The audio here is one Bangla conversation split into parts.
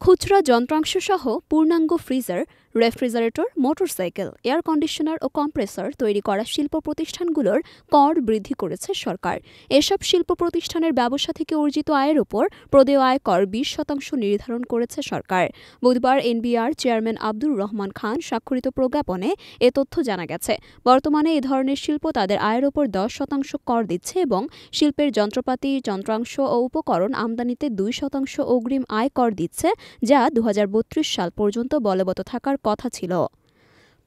খুচরা যন্ত্রাংশসহ পূর্ণাঙ্গ freezer, refrigerator, motorcycle, air conditioner ও কম্প্রেসর তৈরি করা শিল্প প্রতিষ্ঠানগুলোর কর বৃদ্ধি করেছে সরকার। এসব শিল্প প্রতিষ্ঠানের ব্যবসা থেকে অর্জিত আয়ের ওপর প্রদেয় আয়কর ২০% নির্ধারণ করেছে সরকার। বুধবার এনবিআর চেয়ারম্যান আব্দুর রহমান খান স্বাক্ষরিত প্রজ্ঞাপনে এ তথ্য জানা গেছে। বর্তমানে এ ধরনের শিল্প তাদের আয়ের ওপর 10% কর দিচ্ছে এবং শিল্পের যন্ত্রপাতি, যন্ত্রাংশ ও উপকরণ আমদানিতে 2% অগ্রিম আয় কর দিচ্ছে, যা ২০৩২ সাল পর্যন্ত বলবৎ থাকার কথা ছিল।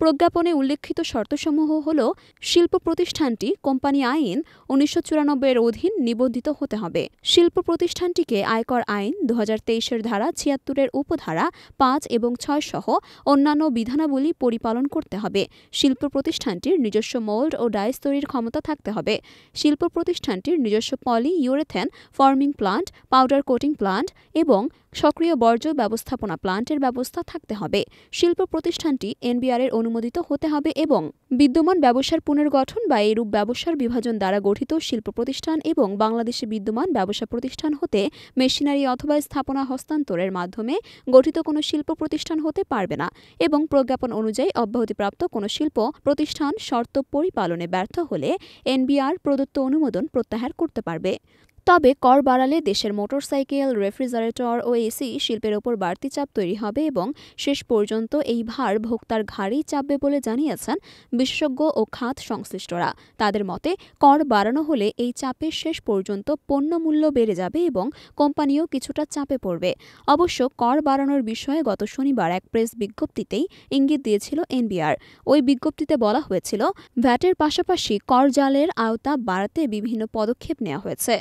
প্রজ্ঞাপনে উল্লেখিত শর্তসমূহ হল, শিল্প প্রতিষ্ঠানটি কোম্পানি আইন ১৯৯৪ এর অধীন নিবন্ধিত হতে হবে। শিল্প প্রতিষ্ঠানটিকে আয়কর আইন ২০২৩ এর ধারা ৭৬ এর উপধারা ৫ এবং ৬ সহ অন্যান্য বিধানাবলী পরিপালন করতে হবে। শিল্প প্রতিষ্ঠানটির নিজস্ব মোল্ড ও ডাইস তৈরির ক্ষমতা থাকতে হবে। শিল্প প্রতিষ্ঠানটির নিজস্ব polyurethane forming plant, powder coating plant এবং সক্রিয় বর্জ্য ব্যবস্থাপনা প্লান্টের ব্যবস্থা থাকতে হবে। শিল্প প্রতিষ্ঠানটি এনবিআর এর অনুমোদিত হতে হবে এবং বিদ্যমান ব্যবসার পুনর্গঠন বা এরূপ ব্যবসার বিভাজন দ্বারা গঠিত শিল্প প্রতিষ্ঠান এবং বাংলাদেশে বিদ্যমান ব্যবসা প্রতিষ্ঠান হতে মেশিনারি অথবা স্থাপনা হস্তান্তরের মাধ্যমে গঠিত কোনো শিল্প প্রতিষ্ঠান হতে পারবে না এবং প্রজ্ঞাপন অনুযায়ী অব্যাহতিপ্রাপ্ত কোনো শিল্প প্রতিষ্ঠান শর্ত পরিপালনে ব্যর্থ হলে এনবিআর প্রদত্ত অনুমোদন প্রত্যাহার করতে পারবে। তবে কর বাড়ালে দেশের মোটরসাইকেল, রেফ্রিজারেটর ও এসি শিল্পের ওপর বাড়তি চাপ তৈরি হবে এবং শেষ পর্যন্ত এই ভার ভোক্তার ঘাড়েই চাপবে বলে জানিয়েছেন বিশেষজ্ঞ ও খাত সংশ্লিষ্টরা। তাদের মতে, কর বাড়ানো হলে এই চাপে শেষ পর্যন্ত পণ্যমূল্য বেড়ে যাবে এবং কোম্পানিও কিছুটা চাপে পড়বে। অবশ্য কর বাড়ানোর বিষয়ে গত শনিবার এক প্রেস বিজ্ঞপ্তিতেই ইঙ্গিত দিয়েছিল এনবিআর। ওই বিজ্ঞপ্তিতে বলা হয়েছিল, ভ্যাটের পাশাপাশি কর জালের আওতা বাড়াতে বিভিন্ন পদক্ষেপ নেওয়া হয়েছে।